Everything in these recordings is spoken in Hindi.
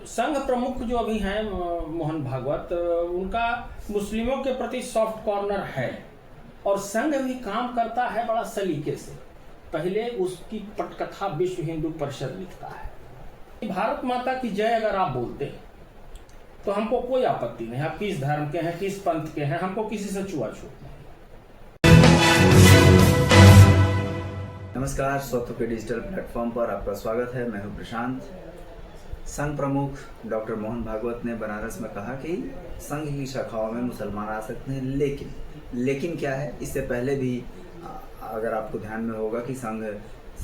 संघ प्रमुख जो अभी हैं मोहन भागवत, उनका मुस्लिमों के प्रति सॉफ्ट कॉर्नर है और संघ भी काम करता है बड़ा सलीके से। पहले उसकी पटकथा विश्व हिंदू परिषद लिखता है। भारत माता की जय अगर आप बोलते हैं तो हमको कोई आपत्ति नहीं, आप किस धर्म के हैं, किस पंथ के हैं, हमको किसी से छुआछूत नहीं। नमस्कार, स्वत्व के डिजिटल प्लेटफॉर्म पर आपका स्वागत है। मैं हूं प्रशांत। संघ प्रमुख डॉक्टर मोहन भागवत ने बनारस में कहा कि संघ की शाखाओं में मुसलमान आ सकते हैं, लेकिन क्या है, इससे पहले भी अगर आपको ध्यान में होगा कि संघ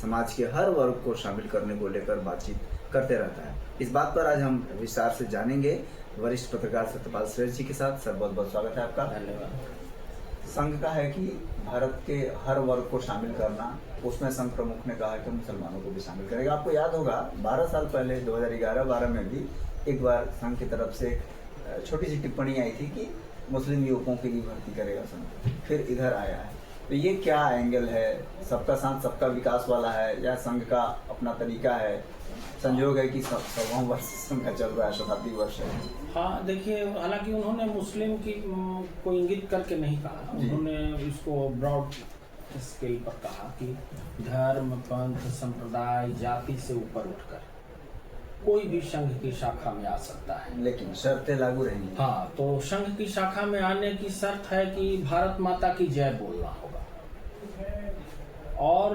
समाज के हर वर्ग को शामिल करने को लेकर बातचीत करते रहता है। इस बात पर आज हम विस्तार से जानेंगे वरिष्ठ पत्रकार सत्यपाल श्रेष्ठ जी के साथ। सर, बहुत बहुत स्वागत है आपका। धन्यवाद। संघ का है कि भारत के हर वर्ग को शामिल करना, उसमें संघ प्रमुख ने कहा कि मुसलमानों को भी शामिल करेगा। आपको याद होगा 12 साल पहले 2011-12 में भी एक बार संघ की तरफ से एक छोटी सी टिप्पणी आई थी कि मुस्लिम युवकों की भी भर्ती करेगा संघ। फिर इधर आया है, तो ये क्या एंगल है? सबका साथ सबका विकास वाला है या संघ का अपना तरीका है? संयोग है कि 100वां वर्ष संघ चल रहा है, शताब्दी वर्ष है। हाँ, देखिए, हालांकि उन्होंने मुस्लिम की को इंगित करके नहीं कहा, उन्होंने इसको ब्रॉड स्केल पर कहा कि धर्म, पंथ, संप्रदाय, जाति से ऊपर उठकर कोई भी संघ की शाखा में आ सकता है, लेकिन शर्तें लागू रहेंगी। हाँ, तो संघ की शाखा में आने की शर्त है कि भारत माता की जय बोलना होगा। और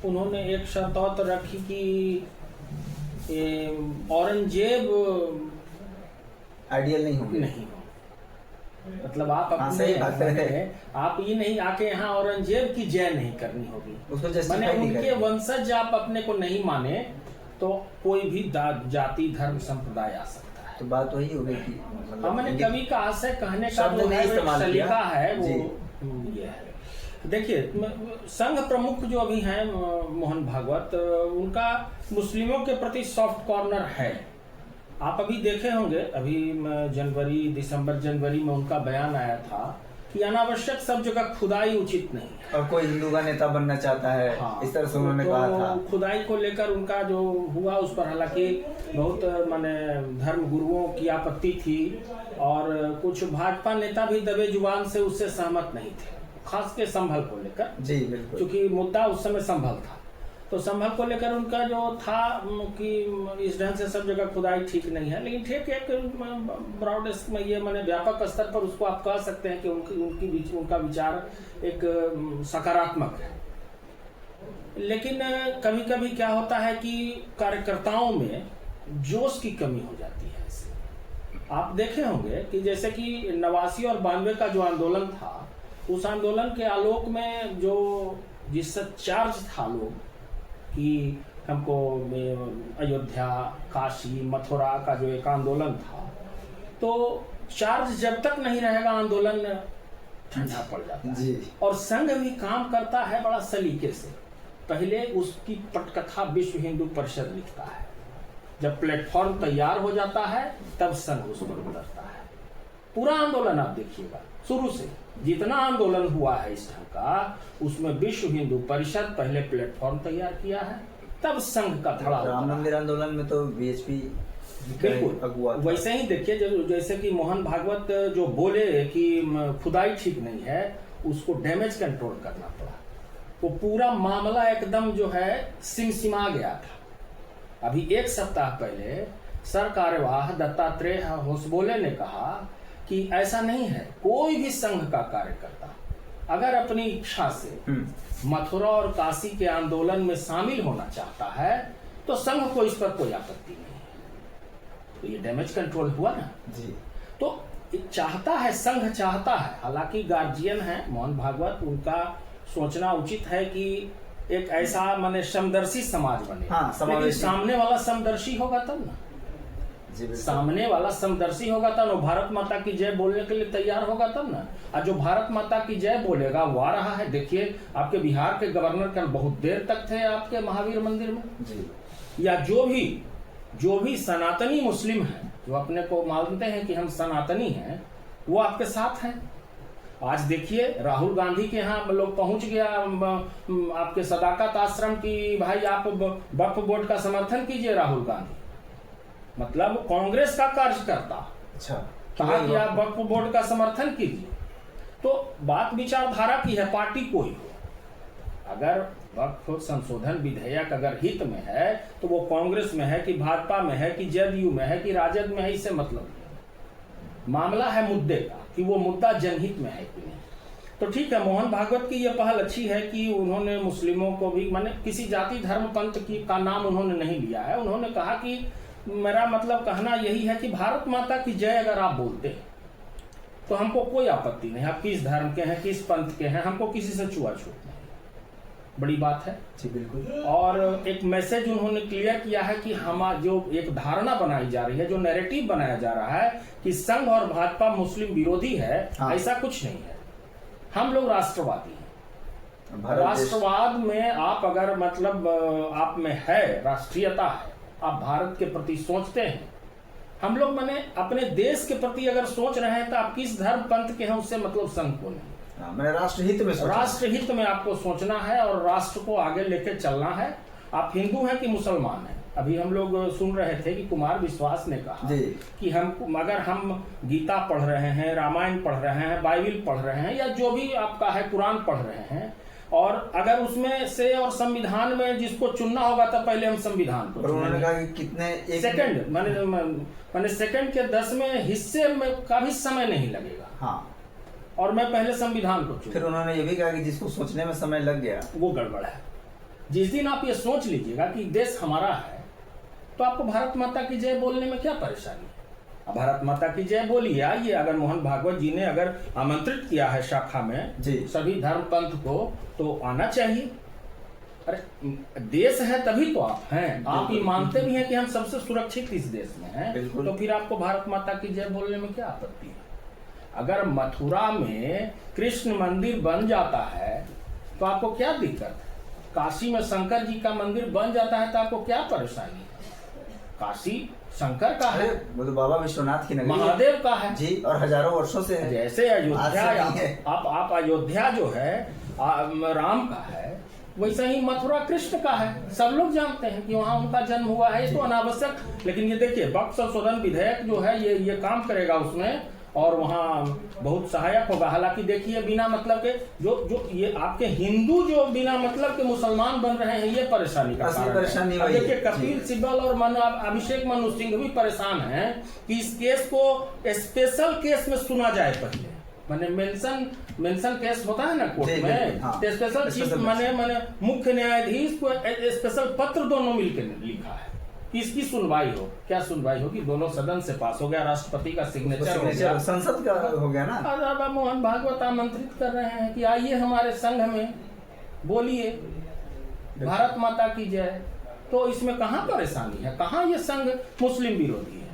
उन्होंने एक शर्त और रखी कि औरंगजेब आइडियल नहीं होंगे, मतलब आप अपने आप ये नहीं आके यहाँ औरंगजेब की जय नहीं करनी होगी, माने उनके वंशज आप अपने को नहीं माने तो कोई भी जाति, धर्म, संप्रदाय आ सकता है। तो बात वही हो गई कि मैंने कवि का आशय कहने का जो सलीका है वो ये है। देखिए, संघ प्रमुख जो अभी हैं मोहन भागवत, उनका मुस्लिमों के प्रति सॉफ्ट कॉर्नर है। आप अभी देखे होंगे, अभी दिसंबर जनवरी में उनका बयान आया था कि अनावश्यक सब जगह खुदाई उचित नहीं है और कोई हिंदू का नेता बनना चाहता है। हाँ, इस तरह से उन्होंने कहा था। खुदाई को लेकर उनका जो हुआ उस पर हालांकि बहुत माने धर्म गुरुओं की आपत्ति थी और कुछ भाजपा नेता भी दबे जुबान से उससे सहमत नहीं थे, खास के संभल को लेकर। जी बिल्कुल, क्योंकि मुद्दा उस समय संभल था, तो संभल को लेकर उनका जो था कि इस ढंग से सब जगह खुदाई ठीक नहीं है। लेकिन ठीक है, ब्रॉड में ये मैंने व्यापक स्तर पर उसको आप कह सकते हैं कि उनका विचार एक सकारात्मक है। लेकिन कभी कभी क्या होता है कि कार्यकर्ताओं में जोश की कमी हो जाती है। इससे आप देखे होंगे कि जैसे कि 89 और 92 का जो आंदोलन था, उस आंदोलन के आलोक में जो जिससे चार्ज था लोग कि हमको अयोध्या, काशी, मथुरा का जो एक आंदोलन था, तो चार्ज जब तक नहीं रहेगा आंदोलन ठंडा पड़ जाता है। और संघ भी काम करता है बड़ा सलीके से। पहले उसकी पटकथा विश्व हिंदू परिषद लिखता है, जब प्लेटफॉर्म तैयार हो जाता है तब संघ उस पर उतरता है। पूरा आंदोलन आप देखिएगा, शुरू से जितना आंदोलन हुआ है इस ढंग का, उसमें विश्व हिंदू परिषद पहले प्लेटफॉर्म तैयार किया है, तब संघ का धड़ा। राम मंदिर आंदोलन में तो बीएचपी बिल्कुल वैसे ही देखिए, जैसे कि मोहन भागवत जो बोले कि खुदाई ठीक नहीं है, उसको डैमेज कंट्रोल करना पड़ा। वो पूरा मामला एकदम जो है सिमसिमा गया था। अभी एक सप्ताह पहले सर कार्यवाह दत्तात्रेय होसबोले ने कहा कि ऐसा नहीं है, कोई भी संघ का कार्यकर्ता अगर अपनी इच्छा से मथुरा और काशी के आंदोलन में शामिल होना चाहता है तो संघ को इस पर कोई आपत्ति नहीं है। तो ये डैमेज कंट्रोल हुआ ना जी। तो चाहता है, संघ चाहता है, हालांकि गार्जियन है मोहन भागवत, उनका सोचना उचित है कि एक ऐसा माने समदर्शी समाज बने। हाँ, लेकिन सामने वाला समदर्शी होगा तब ना, सामने वाला समदर्शी होगा तब ना, भारत माता की जय बोलने के लिए तैयार होगा तब ना। और जो भारत माता की जय बोलेगा वो आ रहा है। देखिए, आपके बिहार के गवर्नर कल बहुत देर तक थे आपके महावीर मंदिर में जी। या जो भी सनातनी मुस्लिम है, जो अपने को मानते हैं कि हम सनातनी हैं, वो आपके साथ हैं। आज देखिए, राहुल गांधी के यहाँ लोग पहुंच गया आपके सदाकत आश्रम की, भाई आप वक्फ बोर्ड का समर्थन कीजिए राहुल गांधी। मतलब कांग्रेस का कार्यकर्ता अच्छा, कहा कि आप वक्फ बोर्ड का समर्थन कीजिए। तो बात विचारधारा की है, पार्टी कोई हो। अगर वक्फ संशोधन विधेयक अगर हित में है तो वो कांग्रेस में है कि भाजपा में है कि जदयू में है कि राजद में है, इससे मतलब नहीं। मामला है मुद्दे का कि वो मुद्दा जनहित में है कि नहीं। तो ठीक है, मोहन भागवत की ये पहल अच्छी है कि उन्होंने मुस्लिमों को भी, माने किसी जाति धर्म पंथ की का नाम उन्होंने नहीं लिया है। उन्होंने कहा कि मेरा मतलब कहना यही है कि भारत माता की जय अगर आप बोलते हैं तो हमको कोई आपत्ति नहीं, आप किस धर्म के हैं किस पंथ के हैं, हमको किसी से छुआछूत नहीं। बड़ी बात है जी बिल्कुल। और एक मैसेज उन्होंने क्लियर किया है कि हम जो एक धारणा बनाई जा रही है, जो नैरेटिव बनाया जा रहा है कि संघ और भाजपा मुस्लिम विरोधी है, ऐसा कुछ नहीं है। हम लोग राष्ट्रवादी हैं। राष्ट्रवाद में आप अगर मतलब आप में है राष्ट्रीयता है, आप भारत के प्रति सोचते हैं। हम लोग मैंने अपने देश के प्रति अगर सोच रहे हैं तो आप किस धर्म पंथ के हैं उससे मतलब संघ को नहीं। मैंने राष्ट्रहित में सोचना, राष्ट्रहित में आपको सोचना है और राष्ट्र को आगे लेके चलना है। आप हिंदू हैं कि मुसलमान हैं। अभी हम लोग सुन रहे थे कि कुमार विश्वास ने कहा कि अगर हम गीता पढ़ रहे हैं, रामायण पढ़ रहे हैं, बाइबिल पढ़ रहे हैं या जो भी आपका है कुरान पढ़ रहे हैं, और अगर उसमें से और संविधान में जिसको चुनना होगा तो पहले हम संविधान को चुनेंगे। उन्होंने कहा कि कितने सेकंड मैंने सेकंड के 10वें हिस्से में का भी समय नहीं लगेगा। हाँ, और मैं पहले संविधान को चुनूंगा। फिर उन्होंने ये भी कहा कि जिसको सोचने में समय लग गया वो गड़बड़ है। जिस दिन आप ये सोच लीजिएगा कि देश हमारा है तो आपको भारत माता की जय बोलने में क्या परेशानी है। भारत माता की जय बोलिए, आइए। अगर मोहन भागवत जी ने अगर आमंत्रित किया है शाखा में सभी धर्म पंथ को तो आना चाहिए। अरे देश है तभी तो आप हैं। आप ये मानते भी हैं कि हम सबसे सुरक्षित इस देश में हैं, तो फिर आपको भारत माता की जय बोलने में क्या आपत्ति है। अगर मथुरा में कृष्ण मंदिर बन जाता है तो आपको क्या दिक्कत है। काशी में शंकर जी का मंदिर बन जाता है तो आपको क्या परेशानी है। काशी शंकर का है, वो तो बाबा विश्वनाथ की नगरी महादेव का है जी, और हजारों वर्षों से है। जैसे अयोध्या आप अयोध्या जो है राम का है, वैसे ही मथुरा कृष्ण का है। सब लोग जानते हैं कि वहाँ उनका जन्म हुआ है, तो अनावश्यक। लेकिन ये देखिए वक्फ संशोधन विधेयक जो है ये काम करेगा उसमें, और वहाँ बहुत सहायक होगा। हालांकि देखिए बिना मतलब के जो ये आपके हिंदू जो बिना मतलब के मुसलमान बन रहे हैं, ये परेशानी का कारण है। देखिए कपिल सिब्बल और अभिषेक मनु सिंह भी परेशान हैं कि इस केस को स्पेशल केस में सुना जाए। पहले मैंने मेंशन केस होता है ना कोर्ट में, स्पेशल चीफ मैंने मुख्य न्यायाधीश को स्पेशल पत्र दोनों मिलकर लिखा है कि इसकी सुनवाई हो। क्या सुनवाई होगी, दोनों सदन से पास हो गया, राष्ट्रपति का सिग्नेचर हो गया, संसद का हो गया ना। और अब मोहन भागवत आमंत्रित कर रहे हैं कि आइए हमारे संघ में बोलिए भारत माता की जय। तो इसमें कहाँ परेशानी है, कहाँ ये संघ मुस्लिम विरोधी है।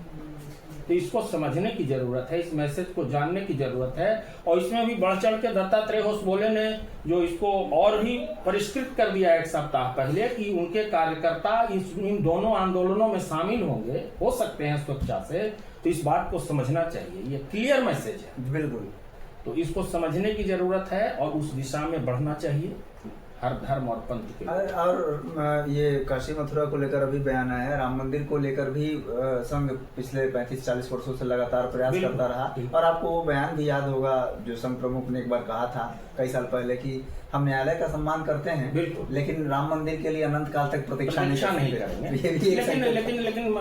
तो इसको समझने की जरूरत है, इस मैसेज को जानने की जरूरत है। और इसमें भी बढ़ चढ़ के दत्तात्रेय होसबोले ने जो इसको और भी परिष्कृत कर दिया एक सप्ताह पहले कि उनके कार्यकर्ता इन दोनों आंदोलनों में शामिल होंगे, हो सकते हैं स्वेच्छा से। तो इस बात को समझना चाहिए, ये क्लियर मैसेज है बिल्कुल। तो इसको समझने की जरूरत है और उस दिशा में बढ़ना चाहिए हर धर्म और पंथ के। और ये काशी मथुरा को लेकर अभी बयान आया है, राम मंदिर को लेकर भी संघ पिछले 35-40 वर्षों से लगातार प्रयास करता रहा। और आपको वो बयान भी याद होगा जो संघ प्रमुख ने एक बार कहा था कई साल पहले कि हम न्यायालय का सम्मान करते हैं, लेकिन राम मंदिर के लिए अनंत काल तक प्रतीक्षा नहीं करेंगे। लेकिन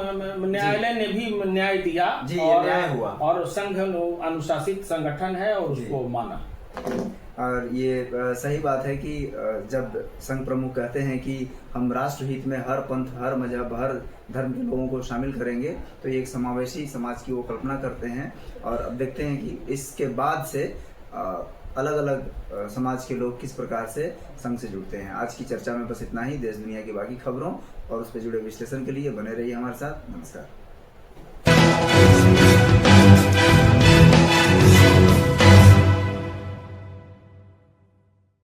न्यायालय ने भी न्याय दिया और न्याय हुआ, और संघ अनुशासित संगठन है और उसको माना। और ये सही बात है कि जब संघ प्रमुख कहते हैं कि हम राष्ट्रहित में हर पंथ, हर मजहब, हर धर्म के लोगों को शामिल करेंगे, तो ये एक समावेशी समाज की वो कल्पना करते हैं। और अब देखते हैं कि इसके बाद से अलग अलग समाज के लोग किस प्रकार से संघ से जुड़ते हैं। आज की चर्चा में बस इतना ही। देश दुनिया की बाकी खबरों और उस पर जुड़े विश्लेषण के लिए बने रहिए हमारे साथ। नमस्कार।